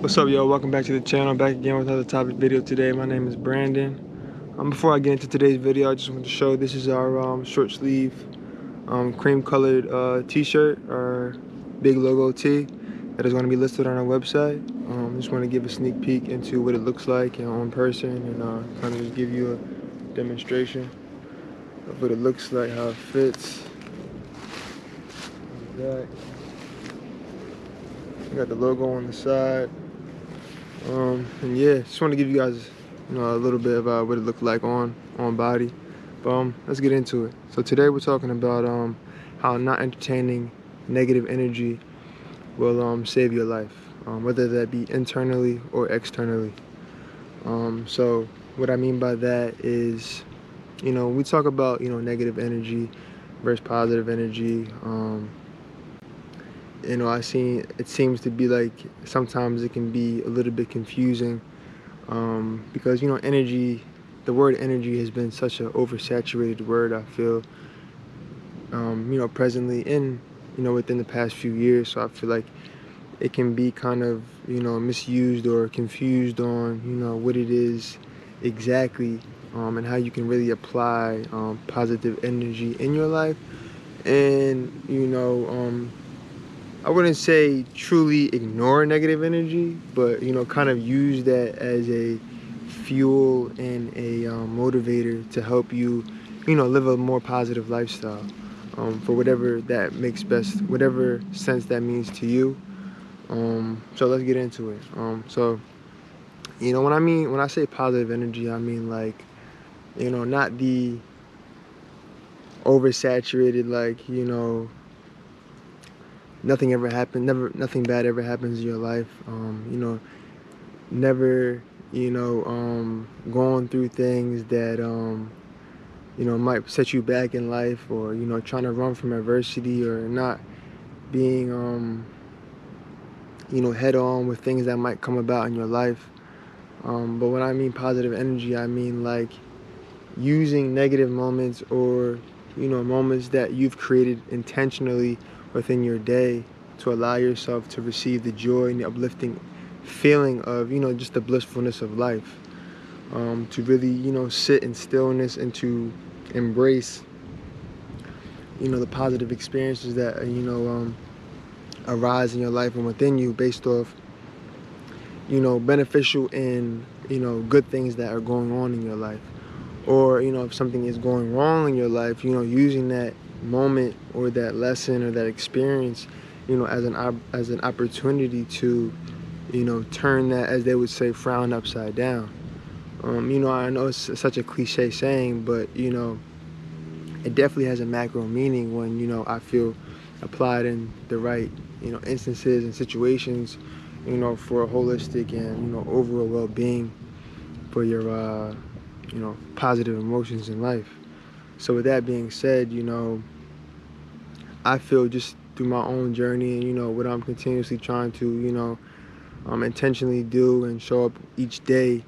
What's up, y'all? Welcome back to the channel. Back again with another topic video today. My name is Brandon. Before I get into today's video, I just want to show this is our short sleeve cream colored t-shirt, our big logo tee that is going to be listed on our website. Just want to give a sneak peek into what it looks like on person and kind of just give you a demonstration of what it looks like, how it fits. Like that. We got the logo on the side. And yeah, just want to give you guys, a little bit about what it looked like on body. But let's get into it. So today we're talking about how not entertaining negative energy will save your life, whether that be internally or externally. So what I mean by that is, we talk about negative energy versus positive energy. It seems to be like sometimes it can be a little bit confusing because energy, the word energy has been such an oversaturated word, I feel, presently in within the past few years. So I feel like it can be kind of misused or confused on what it is exactly, and how you can really apply positive energy in your life. And I wouldn't say truly ignore negative energy, but kind of use that as a fuel and a motivator to help you, live a more positive lifestyle, for whatever that makes best, whatever sense that means to you. So let's get into it. So when I say positive energy, I mean like, not the oversaturated, like, nothing ever happened, nothing bad ever happens in your life. Never, going through things that, might set you back in life, or, trying to run from adversity, or not being, head on with things that might come about in your life. But when I mean positive energy, I mean like using negative moments, or, moments that you've created intentionally within your day, to allow yourself to receive the joy and the uplifting feeling of, just the blissfulness of life. To really, sit in stillness and to embrace, the positive experiences that, arise in your life and within you based off, beneficial and, good things that are going on in your life. Or, if something is going wrong in your life, using that moment or that lesson or that experience, as an opportunity to, turn that, as they would say, frown upside down. I know it's such a cliche saying, but it definitely has a macro meaning when I feel applied in the right instances and situations, for a holistic and overall well-being for your positive emotions in life. So with that being said, I feel just through my own journey and what I'm continuously trying to intentionally do and show up each day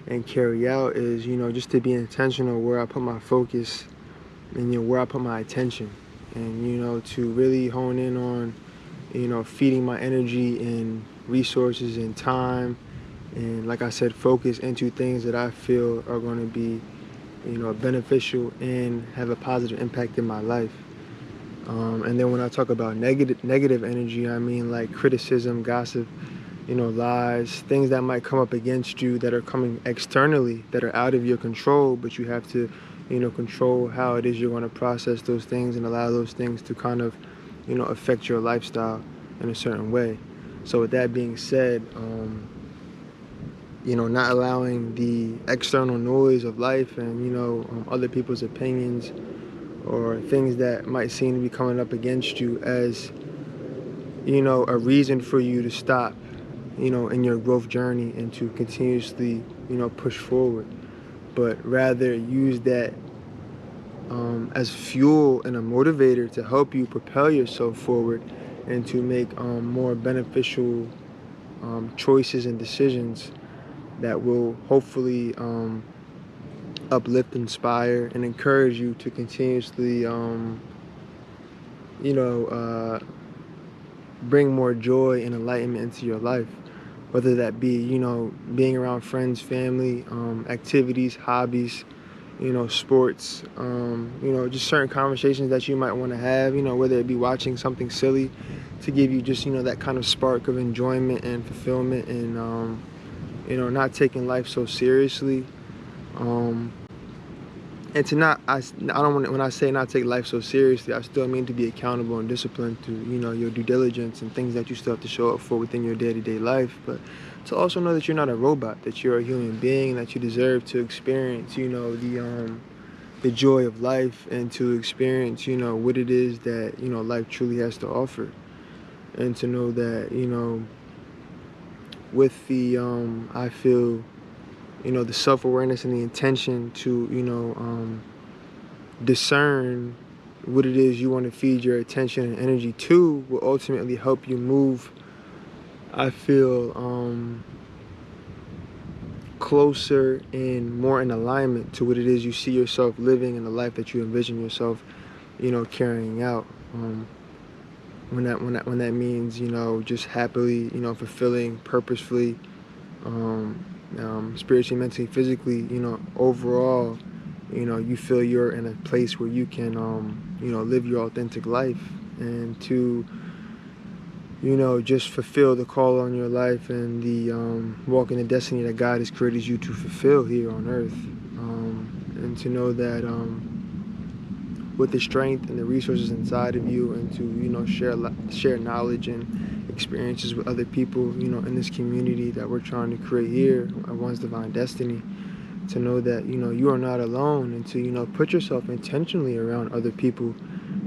and carry out is just to be intentional where I put my focus and where I put my attention, and to really hone in on feeding my energy and resources and time, and like I said, focus into things that I feel are going to be beneficial and have a positive impact in my life. And then when I talk about negative energy, I mean like criticism, gossip, lies, things that might come up against you that are coming externally, that are out of your control, but you have to, control how it is you're going to process those things and allow those things to kind of, affect your lifestyle in a certain way. So with that being said, not allowing the external noise of life and, other people's opinions or things that might seem to be coming up against you as, a reason for you to stop, in your growth journey and to continuously, push forward. But rather use that as fuel and a motivator to help you propel yourself forward and to make more beneficial choices and decisions that will hopefully uplift, inspire, and encourage you to continuously, bring more joy and enlightenment into your life. whether that be, you know, being around friends, family, activities, hobbies, you know, sports, you know, just certain conversations that you might want to have, you know, whether it be watching something silly to give you just, you know, that kind of spark of enjoyment and fulfillment, and, you know, not taking life so seriously. Um, and to not, I don't want to, when I say not take life so seriously, I still mean to be accountable and disciplined to, you know, your due diligence and things that you still have to show up for within your day-to-day life. But to also know that you're not a robot, that you're a human being, that you deserve to experience, you know, the joy of life, and to experience, you know, what it is that, you know, life truly has to offer. And to know that, you know, with the, I feel, you know, the self-awareness and the intention to, you know, discern what it is you want to feed your attention and energy to will ultimately help you move, I feel, closer and more in alignment to what it is you see yourself living and the life that you envision yourself, you know, carrying out. When that means, you know, just happily, you know, fulfilling, purposefully, spiritually, mentally, physically, you know, overall, you know, you feel you're in a place where you can, you know, live your authentic life, and to, you know, just fulfill the call on your life and the walk in the destiny that God has created you to fulfill here on earth. And to know that with the strength and the resources inside of you, and to, you know, share knowledge and experiences with other people, you know, in this community that we're trying to create here at One's Divine Destiny, to know that, you know, you are not alone, and to, you know, put yourself intentionally around other people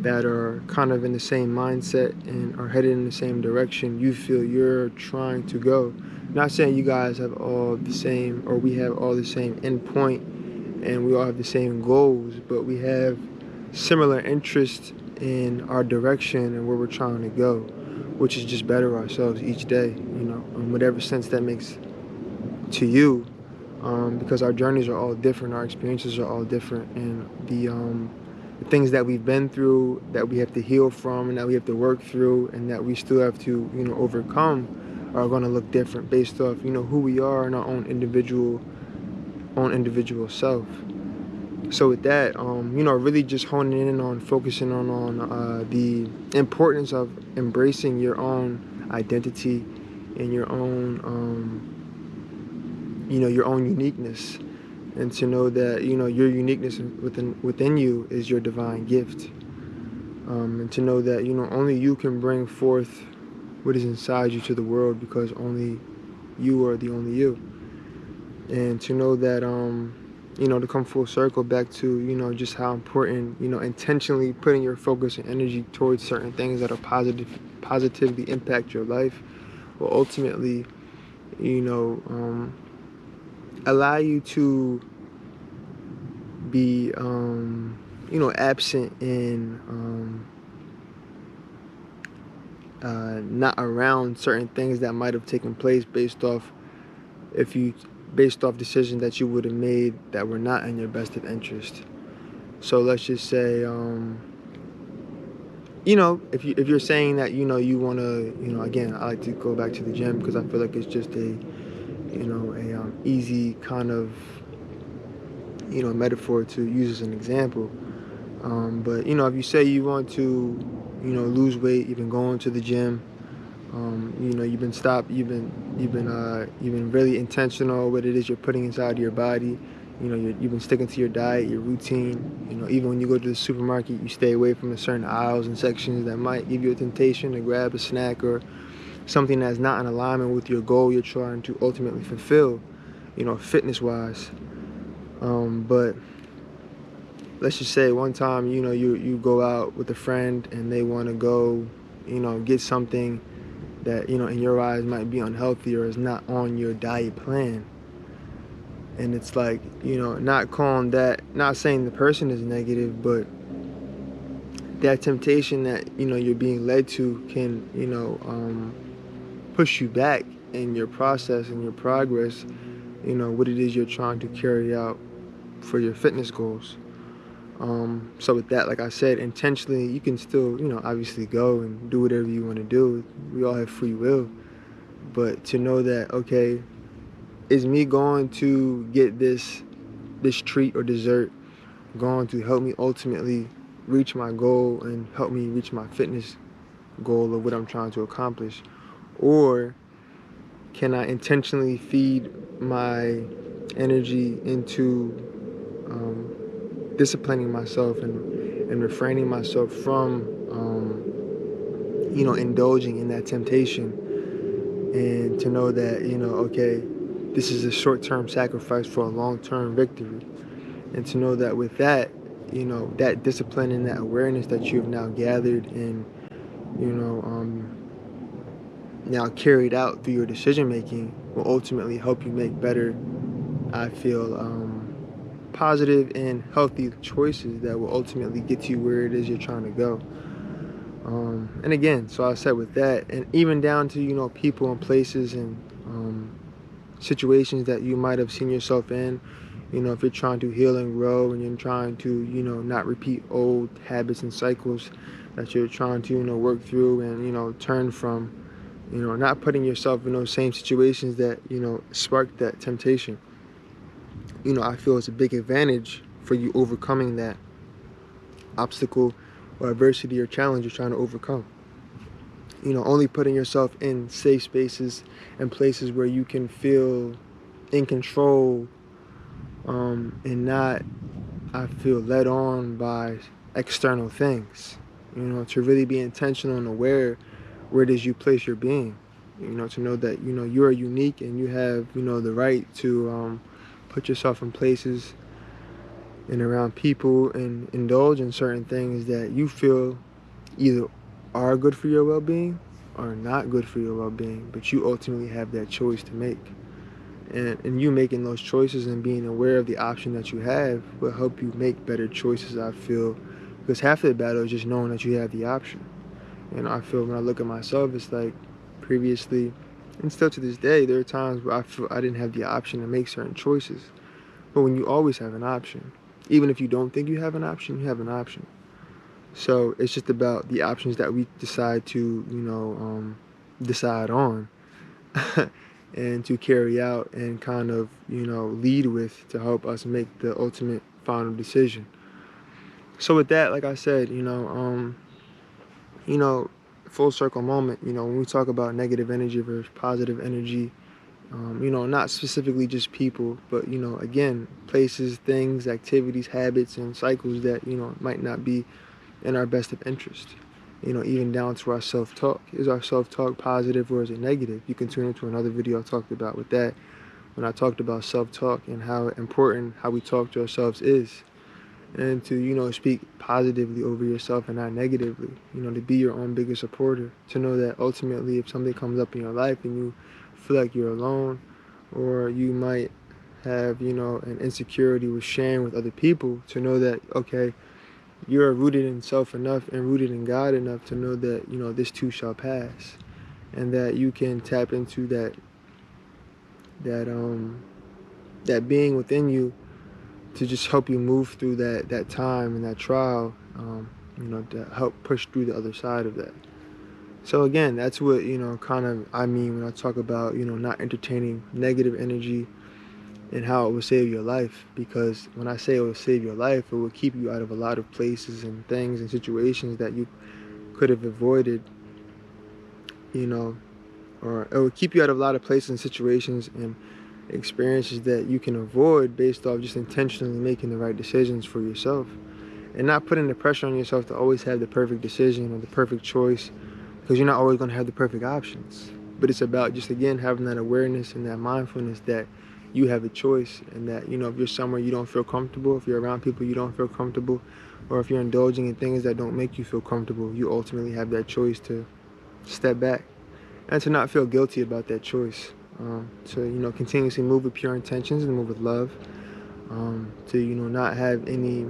that are kind of in the same mindset and are headed in the same direction you feel you're trying to go. Not saying you guys have all the same, or we have all the same end point and we all have the same goals, but we have similar interests in our direction and where we're trying to go, which is just better ourselves each day, you know, in whatever sense that makes to you, because our journeys are all different, our experiences are all different, and the things that we've been through, that we have to heal from, and that we have to work through, and that we still have to, you know, overcome, are going to look different based off, you know, who we are and our own individual self. So with that, you know, really just honing in on focusing on the importance of embracing your own identity and your own, you know, your own uniqueness, and to know that, you know, your uniqueness within you is your divine gift, and to know that, you know, only you can bring forth what is inside you to the world, because only you are the only you. And to know that, you know, to come full circle back to, you know, just how important, you know, intentionally putting your focus and energy towards certain things that are positively impact your life will ultimately, you know, allow you to be, you know, absent in, not around certain things that might have taken place based off decisions that you would have made that were not in your best of interest. So let's just say, you know, if you're saying that, you know, you want to, you know, again, I like to go back to the gym because I feel like it's just a, you know, a easy kind of, you know, metaphor to use as an example. But, you know, if you say you want to, you know, lose weight, you've been going to the gym, you know, you've been really intentional what it is you're putting inside your body. You know, you've been sticking to your diet, your routine. You know, even when you go to the supermarket, you stay away from the certain aisles and sections that might give you a temptation to grab a snack or something that's not in alignment with your goal you're trying to ultimately fulfill, you know, fitness-wise. But let's just say one time, you know, you go out with a friend and they want to go, you know, get something that, you know, in your eyes might be unhealthy or is not on your diet plan. And it's like, you know, not saying the person is negative, but that temptation that, you know, you're being led to can, you know, push you back in your process and your progress, you know, what it is you're trying to carry out for your fitness goals. So with that, like I said, intentionally, you can still, you know, obviously go and do whatever you want to do. We all have free will. but to know that, okay, is me going to get this treat or dessert going to help me ultimately reach my goal and help me reach my fitness goal of what I'm trying to accomplish? Or can I intentionally feed my energy into disciplining myself and refraining myself from, indulging in that temptation, and to know that, okay, this is a short-term sacrifice for a long-term victory. And to know that with that, that discipline and that awareness that you've now gathered and, you know, now carried out through your decision making will ultimately help you make better, I feel, positive and healthy choices that will ultimately get you where it is you're trying to go. And again, so I said with that, and even down to, people and places and situations that you might have seen yourself in, if you're trying to heal and grow and you're trying to, not repeat old habits and cycles that you're trying to, work through and, turn from, not putting yourself in those same situations that, sparked that temptation. I feel it's a big advantage for you overcoming that obstacle or adversity or challenge you're trying to overcome. Only putting yourself in safe spaces and places where you can feel in control, and not, I feel, led on by external things. To really be intentional and aware where it is you place your being. To know that, you are unique and you have, the right to put yourself in places and around people and indulge in certain things that you feel either are good for your well-being or not good for your well-being, but you ultimately have that choice to make. And you making those choices and being aware of the option that you have will help you make better choices, I feel, because half of the battle is just knowing that you have the option. I feel when I look at myself, it's like previously, and still to this day, there are times where I feel I didn't have the option to make certain choices. But when you always have an option, even if you don't think you have an option, you have an option. So it's just about the options that we decide to, decide on and to carry out and kind of, lead with to help us make the ultimate final decision. So with that, like I said, full circle moment, when we talk about negative energy versus positive energy, not specifically just people, but, again, places, things, activities, habits, and cycles that, might not be in our best of interest. Even down to our self-talk. Is our self-talk positive or is it negative? You can tune into another video I talked about with that when I talked about self-talk and how important how we talk to ourselves is. And to, speak positively over yourself and not negatively. To be your own biggest supporter. To know that ultimately if something comes up in your life and you feel like you're alone, or you might have, an insecurity with sharing with other people, to know that, okay, you're rooted in self enough and rooted in God enough to know that, this too shall pass. And that you can tap into that being within you to just help you move through that time and that trial, to help push through the other side of that. So again, that's what, kind of I mean when I talk about, not entertaining negative energy and how it will save your life. Because when I say it will save your life, it will keep you out of a lot of places and things and situations that you could have avoided, or it will keep you out of a lot of places and situations and experiences that you can avoid based off just intentionally making the right decisions for yourself and not putting the pressure on yourself to always have the perfect decision or the perfect choice, because you're not always going to have the perfect options. But it's about just, again, having that awareness and that mindfulness that you have a choice, and that, if you're somewhere you don't feel comfortable, if you're around people you don't feel comfortable, or if you're indulging in things that don't make you feel comfortable, you ultimately have that choice to step back and to not feel guilty about that choice. To, continuously move with pure intentions and move with love. To, not have any,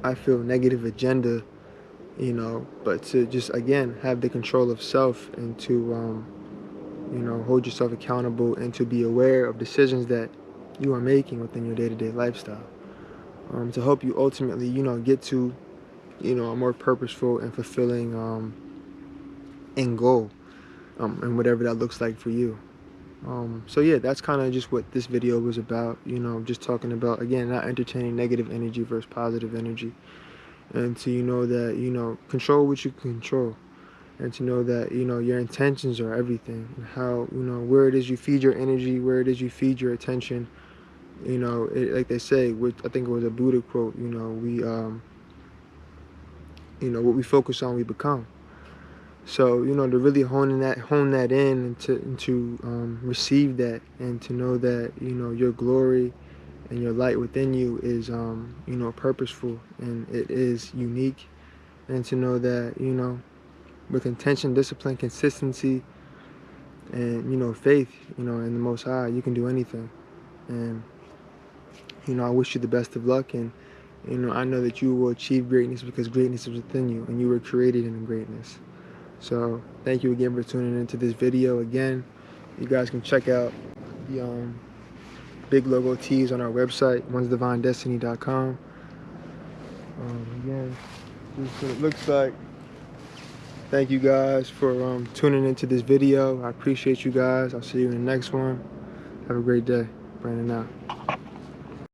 I feel, negative agenda, but to just, again, have the control of self and to, hold yourself accountable and to be aware of decisions that you are making within your day-to-day lifestyle. To help you ultimately, get to, a more purposeful and fulfilling end goal. and whatever that looks like for you. So yeah, that's kind of just what this video was about. You know, just talking about, again, not entertaining negative energy versus positive energy, and to, you know, that, you know, control what you can control, and to know that, you know, your intentions are everything, and how, you know, where it is you feed your energy, where it is you feed your attention. You know, like they say, which I think it was a Buddha quote. You know, you know, what we focus on, we become. So, you know, to really hone that in, and to receive that, and to know that, you know, your glory and your light within you is, you know, purposeful, and it is unique. And to know that, you know, with intention, discipline, consistency, and, you know, faith, you know, in the Most High, you can do anything. And, you know, I wish you the best of luck, and, you know, I know that you will achieve greatness, because greatness is within you, and you were created in greatness. So thank you again for tuning into this video. Again, you guys can check out the big logo tees on our website, onesdivinedestiny.com. Again, this is what it looks like. Thank you guys for tuning into this video. I appreciate you guys. I'll see you in the next one. Have a great day. Brandon out.